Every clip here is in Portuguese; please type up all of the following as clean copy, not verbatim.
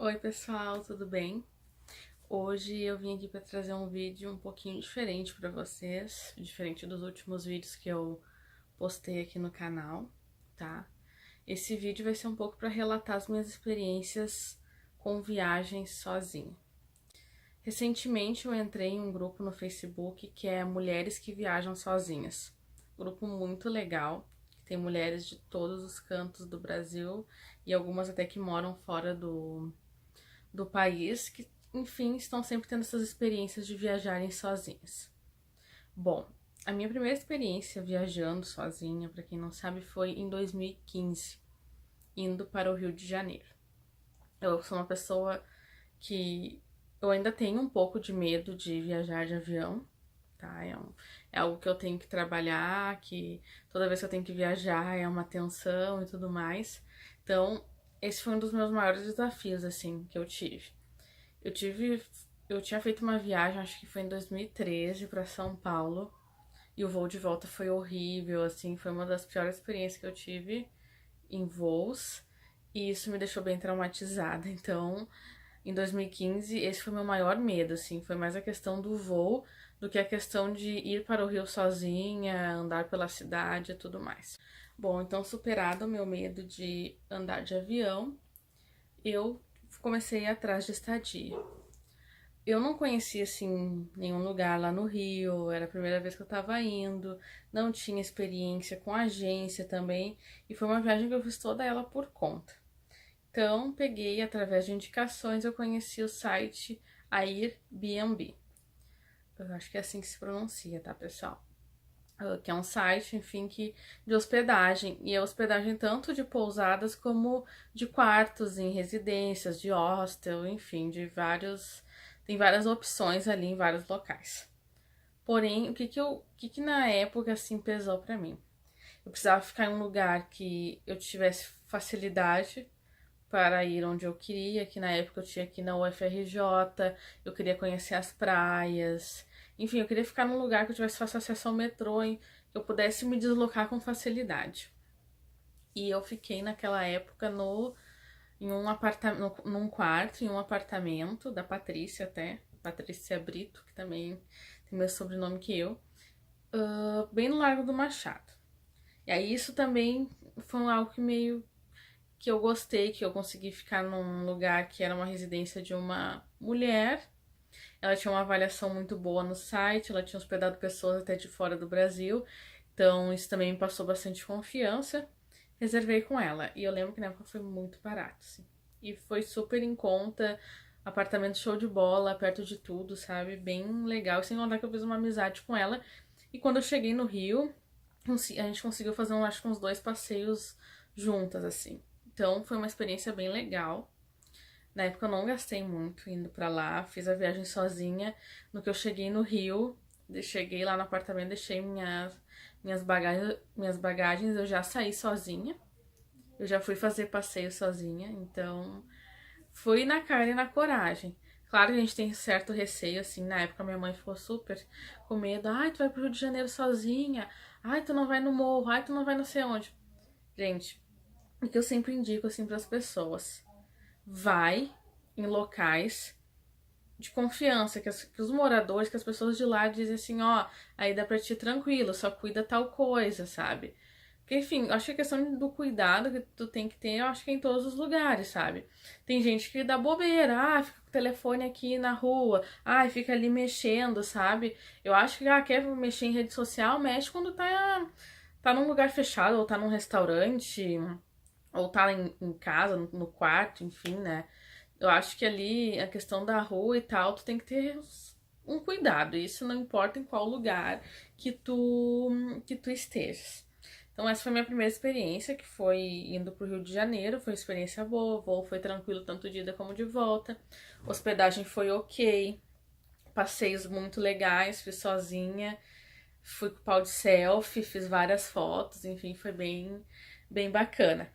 Oi pessoal, tudo bem? Hoje eu vim aqui para trazer um vídeo um pouquinho diferente para vocês, diferente dos últimos vídeos que eu postei aqui no canal, tá? Esse vídeo vai ser um pouco para relatar as minhas experiências com viagens sozinha. Recentemente eu entrei em um grupo no Facebook que é Mulheres que Viajam Sozinhas. Grupo muito legal, tem mulheres de todos os cantos do Brasil e algumas até que moram fora do país, que, enfim, estão sempre tendo essas experiências de viajarem sozinhas. Bom, a minha primeira experiência viajando sozinha, para quem não sabe, foi em 2015, indo para o Rio de Janeiro. Eu sou uma pessoa que eu ainda tenho um pouco de medo de viajar de avião, tá? É algo que eu tenho que trabalhar, que toda vez que eu tenho que viajar é uma tensão e tudo mais. Então, esse foi um dos meus maiores desafios, assim, que eu tive. Eu tive, eu tinha feito uma viagem, acho que foi em 2013 para São Paulo, e o voo de volta foi horrível, assim, foi uma das piores experiências que eu tive em voos, e isso me deixou bem traumatizada. Então, em 2015, esse foi meu maior medo, assim, foi mais a questão do voo do que a questão de ir para o Rio sozinha, andar pela cidade e tudo mais. Bom, então superado o meu medo de andar de avião, eu comecei a ir atrás de estadia. Eu não conhecia, assim, nenhum lugar lá no Rio, era a primeira vez que eu tava indo, não tinha experiência com agência também, e foi uma viagem que eu fiz toda ela por conta. Então, peguei, através de indicações, eu conheci o site Airbnb. Eu acho que é assim que se pronuncia, tá, pessoal? Que é um site, enfim, de hospedagem. E é hospedagem tanto de pousadas como de quartos em residências, de hostel, enfim, tem várias opções ali em vários locais. Porém, o que na época, assim, pesou pra mim? Eu precisava ficar em um lugar que eu tivesse facilidade para ir onde eu queria, que na época eu tinha aqui na UFRJ, eu queria conhecer as praias, enfim, eu queria ficar num lugar que eu tivesse fácil acesso ao metrô, que eu pudesse me deslocar com facilidade. E eu fiquei naquela época em um apartamento, num quarto, em um apartamento da Patrícia até, Patrícia Brito, que também tem o mesmo sobrenome que eu, bem no Largo do Machado. E aí isso também foi algo que eu gostei, que eu consegui ficar num lugar que era uma residência de uma mulher. Ela tinha uma avaliação muito boa no site, ela tinha hospedado pessoas até de fora do Brasil, então isso também me passou bastante confiança. Reservei com ela, e eu lembro que na época foi muito barato, assim. E foi super em conta, apartamento show de bola, perto de tudo, sabe? Bem legal, e sem contar que eu fiz uma amizade com ela. E quando eu cheguei no Rio, a gente conseguiu fazer, acho que uns 2 passeios juntas, assim. Então foi uma experiência bem legal. Na época eu não gastei muito indo pra lá, fiz a viagem sozinha. No que eu cheguei no Rio, cheguei lá no apartamento, deixei minhas bagagens, eu já saí sozinha. Eu já fui fazer passeio sozinha, então fui na cara e na coragem. Claro que a gente tem certo receio, assim, na época minha mãe ficou super com medo. Ai, tu vai pro Rio de Janeiro sozinha. Ai, tu não vai no morro. Ai, tu não vai não sei onde. Gente, o que eu sempre indico, assim, pras pessoas. Vai em locais de confiança, que os moradores, que as pessoas de lá dizem assim, ó, aí dá pra ti tranquilo, só cuida tal coisa, sabe? Porque, enfim, eu acho que a questão do cuidado que tu tem que ter, eu acho que é em todos os lugares, sabe? Tem gente que dá bobeira, fica com o telefone aqui na rua, fica ali mexendo, sabe? Eu acho que, quer mexer em rede social, mexe quando tá num lugar fechado, ou tá num restaurante, ou tá em casa, no quarto, enfim, né? Eu acho que ali a questão da rua e tal, tu tem que ter um cuidado. Isso não importa em qual lugar que tu estejas. Então essa foi a minha primeira experiência, que foi indo pro Rio de Janeiro, foi uma experiência boa, o voo foi tranquilo tanto de ida como de volta. Hospedagem foi ok, passeios muito legais, fiz sozinha, fui com pau de selfie, fiz várias fotos, enfim, foi bem bacana.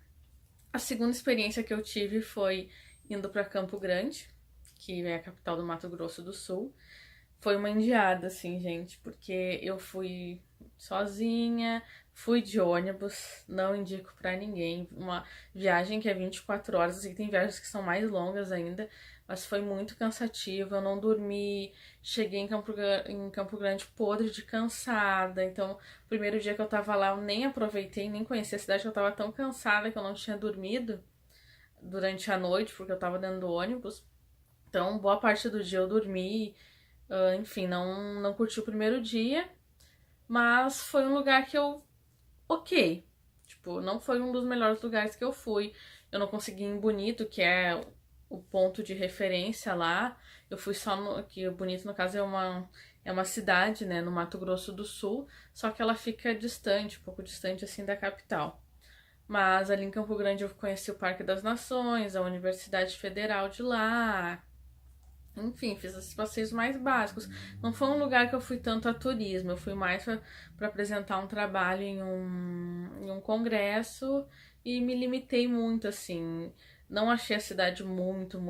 A segunda experiência que eu tive foi indo para Campo Grande, que é a capital do Mato Grosso do Sul. Foi uma indiada, assim, gente, porque eu fui sozinha, fui de ônibus, não indico pra ninguém. Uma viagem que é 24 horas, assim, tem viagens que são mais longas ainda, mas foi muito cansativo, eu não dormi, cheguei em Campo Grande podre de cansada, então, primeiro dia que eu tava lá, eu nem aproveitei, nem conheci a cidade, eu tava tão cansada que eu não tinha dormido durante a noite, porque eu tava dentro do ônibus, então, boa parte do dia eu dormi, enfim, não curti o primeiro dia, mas foi um lugar que eu, ok. Tipo, não foi um dos melhores lugares que eu fui. Eu não consegui ir em Bonito, que é o ponto de referência lá. Eu fui só no. Que Bonito, no caso, é uma cidade, né, no Mato Grosso do Sul. Só que ela fica distante, um pouco distante assim da capital. Mas ali em Campo Grande eu conheci o Parque das Nações, a Universidade Federal de lá. Enfim, fiz esses passeios mais básicos. Não foi um lugar que eu fui tanto a turismo, eu fui mais para apresentar um trabalho em um congresso e me limitei muito, assim. Não achei a cidade muito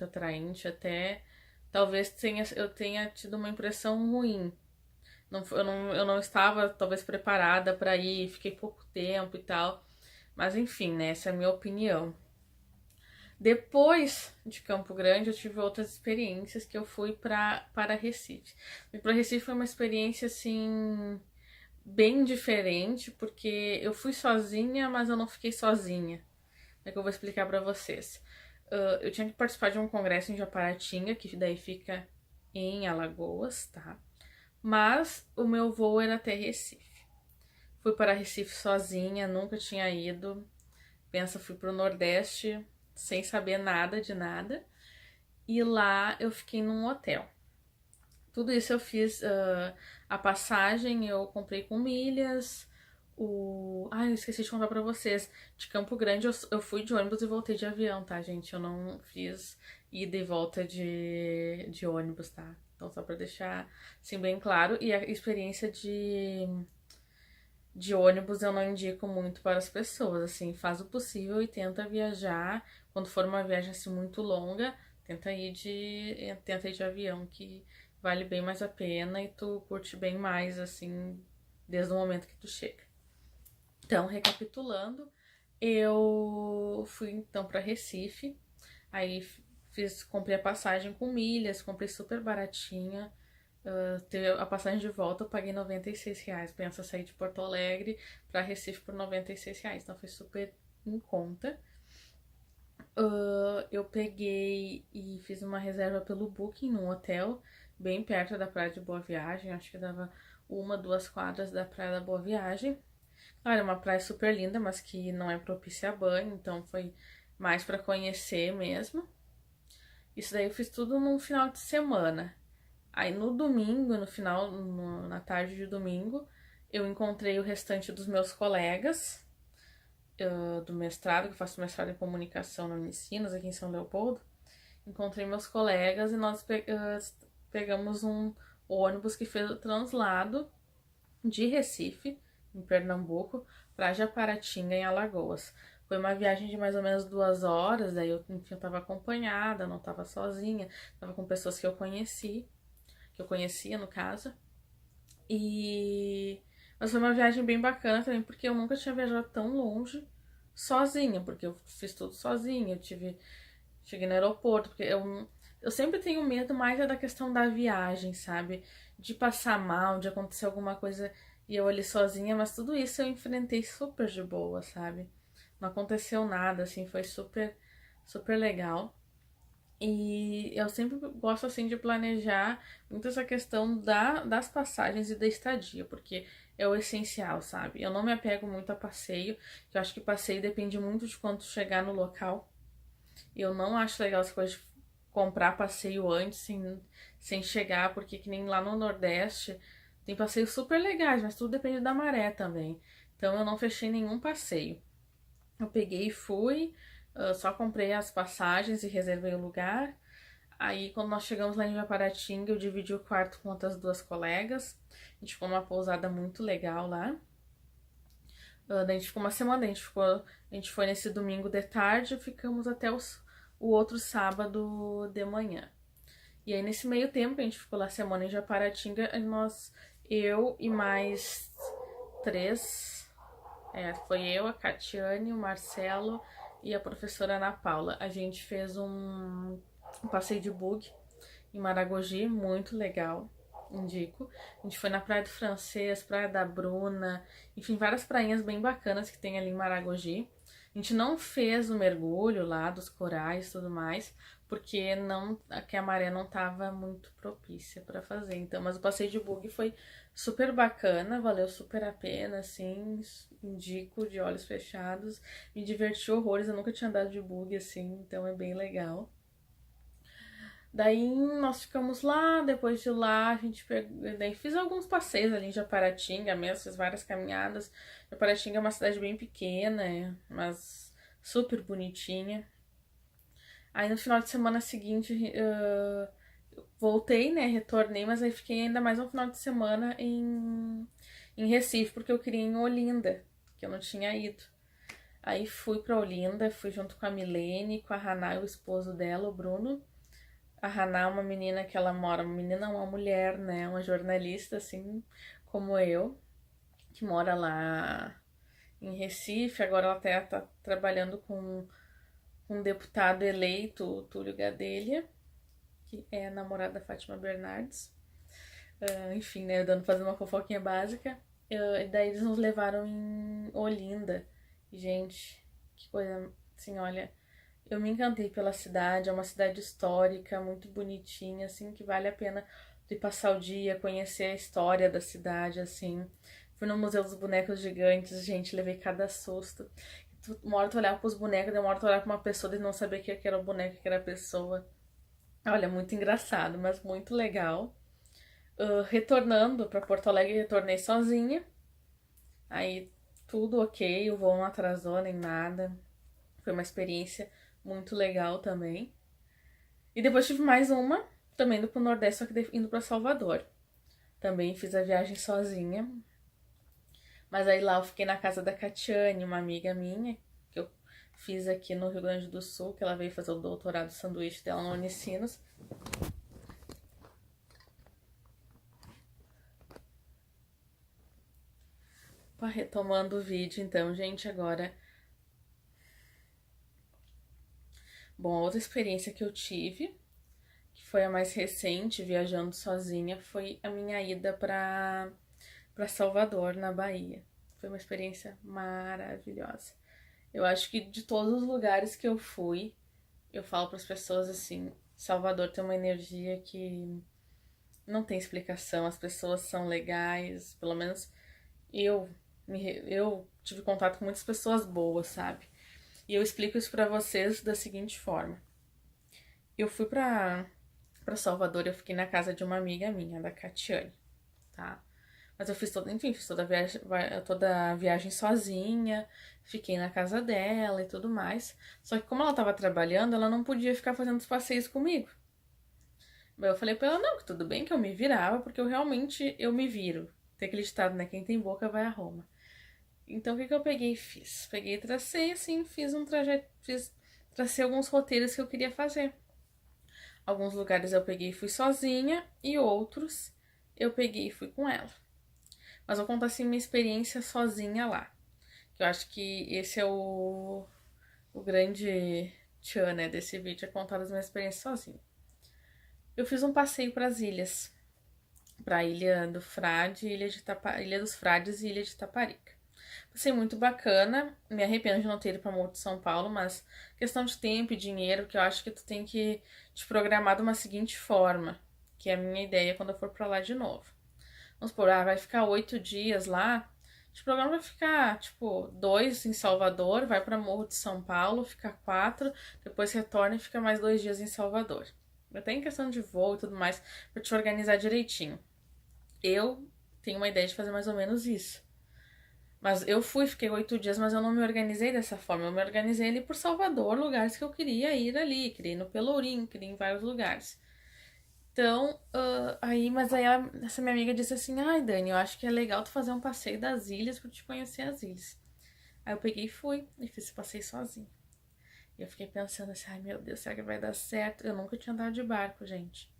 atraente, até talvez eu tenha tido uma impressão ruim. Eu não estava, talvez, preparada para ir, fiquei pouco tempo e tal. Mas enfim, né? Essa é a minha opinião. Depois de Campo Grande, eu tive outras experiências que eu fui para Recife. E para Recife foi uma experiência assim bem diferente, porque eu fui sozinha, mas eu não fiquei sozinha. É que eu vou explicar para vocês. Eu tinha que participar de um congresso em Japaratinga, que daí fica em Alagoas, tá? Mas o meu voo era até Recife. Fui para Recife sozinha, nunca tinha ido. Pensa, fui pro Nordeste sem saber nada de nada. E lá eu fiquei num hotel. Tudo isso eu fiz. A passagem eu comprei com milhas. Eu esqueci de contar pra vocês. De Campo Grande eu fui de ônibus e voltei de avião, tá, gente? Eu não fiz ida e volta de ônibus, tá? Então, só pra deixar assim bem claro. E a experiência de ônibus eu não indico muito para as pessoas, assim, faz o possível e tenta viajar, quando for uma viagem assim muito longa, tenta ir de avião, que vale bem mais a pena e tu curte bem mais, assim, desde o momento que tu chega. Então, recapitulando, eu fui então para Recife, aí comprei a passagem com milhas, comprei super baratinha, a passagem de volta eu paguei R$ 96. Pensa sair de Porto Alegre para Recife por R$ 96. Então foi super em conta. Eu peguei e fiz uma reserva pelo Booking num hotel bem perto da Praia de Boa Viagem. Acho que dava 1, 2 quadras da Praia da Boa Viagem. Claro, é uma praia super linda, mas que não é propícia a banho, então foi mais para conhecer mesmo. Isso daí eu fiz tudo num final de semana. Aí no domingo, na tarde de domingo, eu encontrei o restante dos meus colegas do mestrado, que eu faço mestrado em comunicação na Unicinos, aqui em São Leopoldo. Encontrei meus colegas e nós pegamos um ônibus que fez o translado de Recife, em Pernambuco, para Japaratinga, em Alagoas. Foi uma viagem de mais ou menos 2 horas, daí eu, enfim, eu tava acompanhada, não tava sozinha, tava com pessoas que eu conhecia no caso. Mas foi uma viagem bem bacana também, porque eu nunca tinha viajado tão longe sozinha, porque eu fiz tudo sozinha, cheguei no aeroporto, porque eu sempre tenho medo mais da questão da viagem, sabe? De passar mal, de acontecer alguma coisa e eu ali sozinha, mas tudo isso eu enfrentei super de boa, sabe? Não aconteceu nada, assim, foi super legal. E eu sempre gosto, assim, de planejar muito essa questão das passagens e da estadia, porque é o essencial, sabe? Eu não me apego muito a passeio, que eu acho que passeio depende muito de quando chegar no local. Eu não acho legal essa coisa de comprar passeio antes, sem chegar, porque que nem lá no Nordeste tem passeios super legais, mas tudo depende da maré também. Então eu não fechei nenhum passeio. Eu peguei e fui, só comprei as passagens e reservei o lugar. Aí, quando nós chegamos lá em Japaratinga, eu dividi o quarto com outras 2 colegas. A gente ficou numa pousada muito legal lá. Daí a gente ficou uma semana, a gente foi nesse domingo de tarde e ficamos até o outro sábado de manhã. E aí, nesse meio tempo, a gente ficou lá semana em Japaratinga, eu e mais 3. Foi eu, a Catiane, o Marcelo e a professora Ana Paula. A gente fez um passeio de buggy em Maragogi, muito legal, indico. A gente foi na Praia do Francês, Praia da Bruna, enfim, várias prainhas bem bacanas que tem ali em Maragogi. A gente não fez o mergulho lá dos corais e tudo mais, porque que a maré não estava muito propícia para fazer. Então, mas o passeio de buggy foi super bacana, valeu super a pena, assim, indico de olhos fechados. Me diverti horrores, eu nunca tinha andado de buggy assim, então é bem legal. Daí nós ficamos lá, depois de lá a gente daí fiz alguns passeios ali em Japaratinga mesmo, fiz várias caminhadas. Japaratinga é uma cidade bem pequena, mas super bonitinha. Aí no final de semana seguinte voltei, né, retornei, mas aí fiquei ainda mais um final de semana em Recife, porque eu queria ir em Olinda, que eu não tinha ido. Aí fui pra Olinda, fui junto com a Milene, com a Haná e o esposo dela, o Bruno. A Haná é uma menina que ela mora, uma menina, uma mulher, né? Uma jornalista, assim como eu, que mora lá em Recife. Agora ela até tá trabalhando com um deputado eleito, o Túlio Gadelha, que é a namorada da Fátima Bernardes. Enfim, né? Fazendo uma fofoquinha básica. E daí eles nos levaram em Olinda. Gente, que coisa, assim, olha. Eu me encantei pela cidade, é uma cidade histórica, muito bonitinha, assim, que vale a pena de passar o dia, conhecer a história da cidade, assim. Fui no Museu dos Bonecos Gigantes, gente, levei cada susto. Uma hora tu olhava pros bonecos, uma hora tu olhava pra uma pessoa e não sabia que era o boneco, que era a pessoa. Olha, muito engraçado, mas muito legal. Retornando pra Porto Alegre, retornei sozinha. Aí, tudo ok, o voo não atrasou nem nada. Foi uma experiência muito legal também. E depois tive mais uma, também indo pro Nordeste, só que indo pra Salvador. Também fiz a viagem sozinha. Mas aí lá eu fiquei na casa da Catiane, uma amiga minha, que eu fiz aqui no Rio Grande do Sul, que ela veio fazer o doutorado de sanduíche dela no Unicinos. Retomando o vídeo, então, gente, agora. Bom, a outra experiência que eu tive, que foi a mais recente, viajando sozinha, foi a minha ida para Salvador, na Bahia. Foi uma experiência maravilhosa. Eu acho que de todos os lugares que eu fui, eu falo para as pessoas assim, Salvador tem uma energia que não tem explicação, as pessoas são legais, pelo menos eu eu tive contato com muitas pessoas boas, sabe? E eu explico isso para vocês da seguinte forma. Eu fui para Salvador, eu fiquei na casa de uma amiga minha, da Catiane, tá? Mas eu fiz toda a viagem sozinha, fiquei na casa dela e tudo mais. Só que como ela tava trabalhando, ela não podia ficar fazendo os passeios comigo. Daí eu falei pra ela, não, que tudo bem, que eu me virava, porque eu me viro. Tem aquele ditado, né? Quem tem boca vai a Roma. Então o que eu peguei e fiz? Peguei e tracei, assim, fiz um trajeto, tracei alguns roteiros que eu queria fazer. Alguns lugares eu peguei e fui sozinha, e outros eu peguei e fui com ela. Mas vou contar assim minha experiência sozinha lá. Que eu acho que esse é o grande tchan, né, desse vídeo, é contar as minhas experiências sozinha. Eu fiz um passeio para as ilhas. Pra Ilha do Frade, Ilha dos Frades e Ilha de Taparica. Passei muito bacana, me arrependo de não ter ido pra Morro de São Paulo, mas questão de tempo e dinheiro, que eu acho que tu tem que te programar de uma seguinte forma, que é a minha ideia quando eu for pra lá de novo. Vamos supor, vai ficar 8 dias lá, te programa vai ficar, tipo, 2 em Salvador, vai pra Morro de São Paulo, fica 4, depois retorna e fica mais 2 dias em Salvador. Até em questão de voo e tudo mais, pra te organizar direitinho. Eu tenho uma ideia de fazer mais ou menos isso. Mas eu fiquei 8 dias, mas eu não me organizei dessa forma. Eu me organizei ali por Salvador, lugares que eu queria ir ali. Queria ir no Pelourinho, queria ir em vários lugares. Então, mas aí essa minha amiga disse assim, ai Dani, eu acho que é legal tu fazer um passeio das ilhas pra te conhecer as ilhas. Aí eu peguei e fui, e fiz esse passeio sozinha. E eu fiquei pensando assim, ai meu Deus, será que vai dar certo? Eu nunca tinha andado de barco, gente.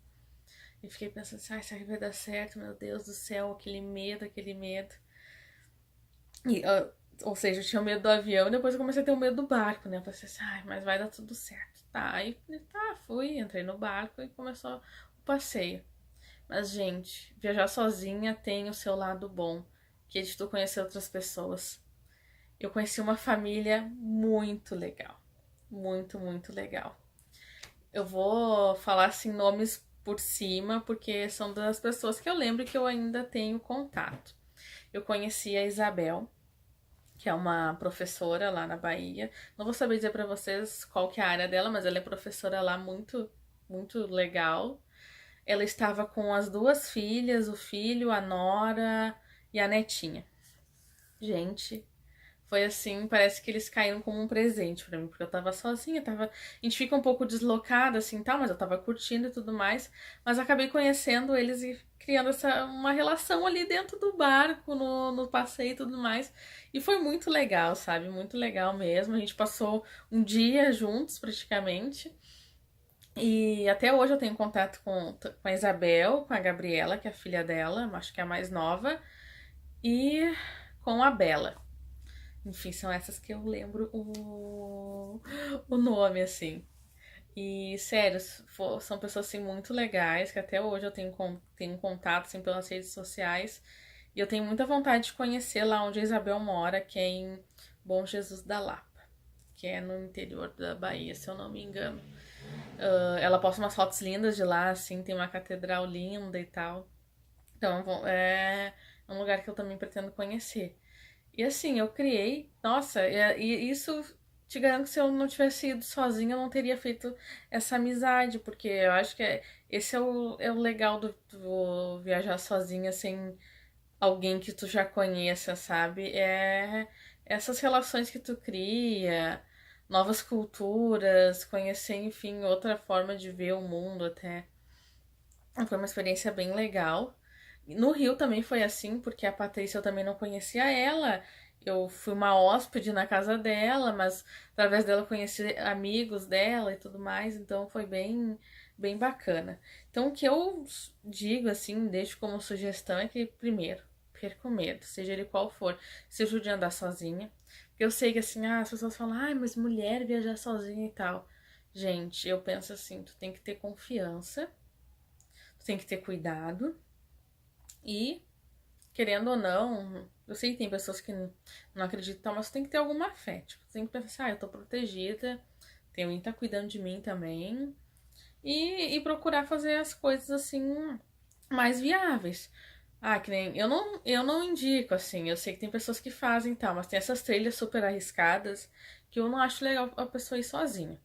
E fiquei pensando assim, ai, será que vai dar certo? Meu Deus do céu, aquele medo, aquele medo. E, ou seja, eu tinha medo do avião e depois eu comecei a ter o medo do barco, né? Eu pensei assim, ai, mas vai dar tudo certo. Tá, aí tá, fui, entrei no barco e começou o passeio. Mas, gente, viajar sozinha tem o seu lado bom, que é de tu conhecer outras pessoas. Eu conheci uma família muito legal. Muito, muito legal. Eu vou falar assim nomes por cima, porque são das pessoas que eu lembro que eu ainda tenho contato. Eu conheci a Isabel, que é uma professora lá na Bahia. Não vou saber dizer para vocês qual que é a área dela, mas ela é professora lá muito, muito legal. Ela estava com as duas filhas, o filho, a nora e a netinha. Gente, foi assim, parece que eles caíram como um presente pra mim, porque eu tava sozinha, tava. A gente fica um pouco deslocada, assim, tal, mas eu tava curtindo e tudo mais. Mas acabei conhecendo eles e criando uma relação ali dentro do barco, no passeio e tudo mais. E foi muito legal, sabe? Muito legal mesmo. A gente passou um dia juntos, praticamente. E até hoje eu tenho contato com a Isabel, com a Gabriela, que é a filha dela, acho que é a mais nova, e com a Bela. Enfim, são essas que eu lembro o nome, assim. E, sério, são pessoas, assim, muito legais, que até hoje eu tenho contato, assim, pelas redes sociais. E eu tenho muita vontade de conhecer lá onde a Isabel mora, que é em Bom Jesus da Lapa, que é no interior da Bahia, se eu não me engano. Ela posta umas fotos lindas de lá, assim, tem uma catedral linda e tal. Então, é um lugar que eu também pretendo conhecer. E assim, eu criei, nossa, e isso te garanto que se eu não tivesse ido sozinha, eu não teria feito essa amizade, porque eu acho que esse é o legal do viajar sozinha sem alguém que tu já conheça, sabe? É essas relações que tu cria, novas culturas, conhecer, enfim, outra forma de ver o mundo até. Foi uma experiência bem legal. No Rio também foi assim, porque a Patrícia eu também não conhecia ela. Eu fui uma hóspede na casa dela, mas através dela eu conheci amigos dela e tudo mais, então foi bem, bem bacana. Então o que eu digo assim, deixo como sugestão é que primeiro, perca o medo, seja ele qual for, se ajude a andar sozinha. Porque eu sei que assim, as pessoas falam, ai, mas mulher viajar sozinha e tal. Gente, eu penso assim, tu tem que ter confiança, tu tem que ter cuidado e querendo ou não, eu sei que tem pessoas que não acreditam, mas tem que ter alguma fé. Tipo, tem que pensar, eu tô protegida, tem alguém que tá cuidando de mim também. E procurar fazer as coisas assim mais viáveis. Ah, que nem. Eu não indico, assim. Eu sei que tem pessoas que fazem e tal, mas tem essas trilhas super arriscadas que eu não acho legal a pessoa ir sozinha.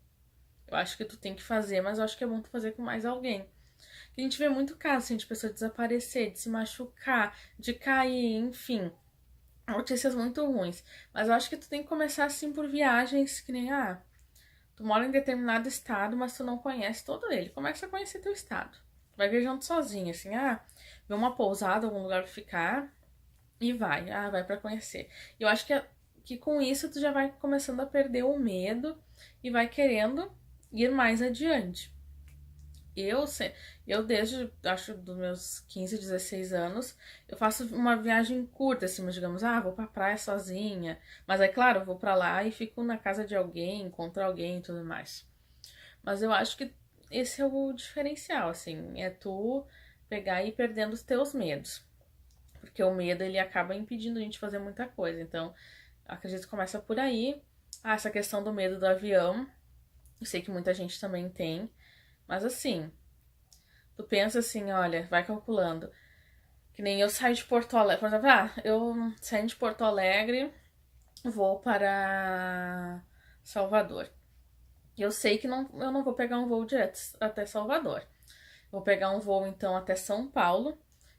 Eu acho que tu tem que fazer, mas eu acho que é bom tu fazer com mais alguém. A gente vê muito caso assim, de pessoa desaparecer, de se machucar, de cair, enfim. Notícias muito ruins. Mas eu acho que tu tem que começar assim por viagens que nem, tu mora em determinado estado, mas tu não conhece todo ele. Começa a conhecer teu estado. Vai viajando sozinho, assim, vê uma pousada, algum lugar pra ficar e vai pra conhecer. E eu acho que com isso tu já vai começando a perder o medo e vai querendo ir mais adiante. Eu, eu desde, acho, dos meus 15, 16 anos, eu faço uma viagem curta, assim, mas digamos, vou pra praia sozinha. Mas é claro, eu vou pra lá e fico na casa de alguém, encontro alguém e tudo mais. Mas eu acho que esse é o diferencial, assim, é tu pegar e ir perdendo os teus medos. Porque o medo, ele acaba impedindo a gente de fazer muita coisa. Então, acredito que começa por aí. Essa questão do medo do avião, eu sei que muita gente também tem. Mas assim, tu pensa assim, olha, vai calculando. Que nem eu saio de Porto Alegre. Por exemplo, eu saio de Porto Alegre, vou para Salvador. Eu sei que eu não vou pegar um voo direto até Salvador. Vou pegar um voo então até São Paulo,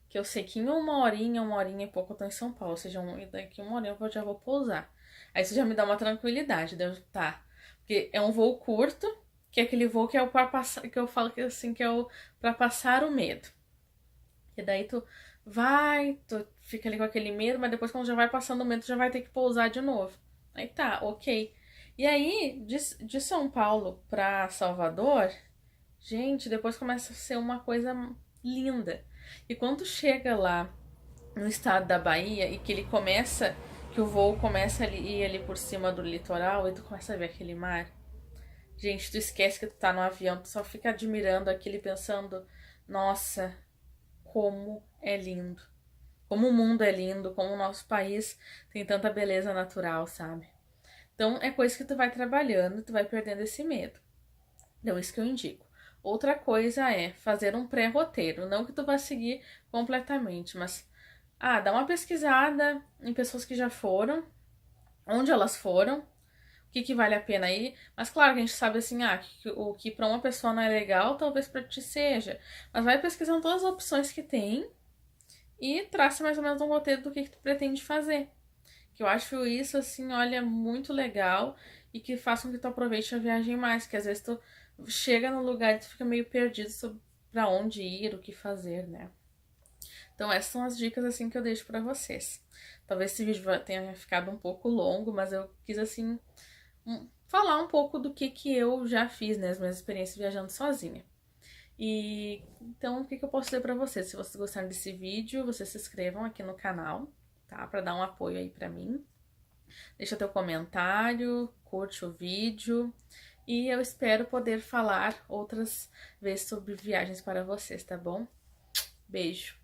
que eu sei que em uma horinha e pouco eu tô em São Paulo. Ou seja, daqui uma horinha eu já vou pousar. Aí isso já me dá uma tranquilidade, tá. Porque é um voo curto, que é aquele voo que é o para passar, que eu falo que assim, que é o para passar o medo. E daí tu fica ali com aquele medo, mas depois quando já vai passando o medo, tu já vai ter que pousar de novo. Aí tá, ok. E aí, de São Paulo pra Salvador, gente, depois começa a ser uma coisa linda. E quando chega lá no estado da Bahia e que ele começa, que o voo começa a ir ali por cima do litoral e tu começa a ver aquele mar, gente, tu esquece que tu tá no avião, tu só fica admirando aquilo e pensando, nossa, como é lindo. Como o mundo é lindo, como o nosso país tem tanta beleza natural, sabe? Então é coisa que tu vai trabalhando, tu vai perdendo esse medo. Então, isso que eu indico. Outra coisa é fazer um pré-roteiro, não que tu vá seguir completamente, mas dá uma pesquisada em pessoas que já foram, onde elas foram, o que vale a pena ir. Mas claro que a gente sabe assim, o que para uma pessoa não é legal, talvez para ti seja. Mas vai pesquisando todas as opções que tem e traça mais ou menos um roteiro do que tu pretende fazer. Que eu acho isso, assim, olha, muito legal e que faz com que tu aproveite a viagem mais, que às vezes tu chega no lugar e tu fica meio perdido sobre pra onde ir, o que fazer, né? Então essas são as dicas, assim, que eu deixo pra vocês. Talvez esse vídeo tenha ficado um pouco longo, mas eu quis, assim, falar um pouco do que eu já fiz, né? As minhas experiências viajando sozinha. E então, o que eu posso dizer pra vocês? Se vocês gostaram desse vídeo, vocês se inscrevam aqui no canal, tá? Pra dar um apoio aí pra mim. Deixa teu comentário, curte o vídeo e eu espero poder falar outras vezes sobre viagens para vocês, tá bom? Beijo!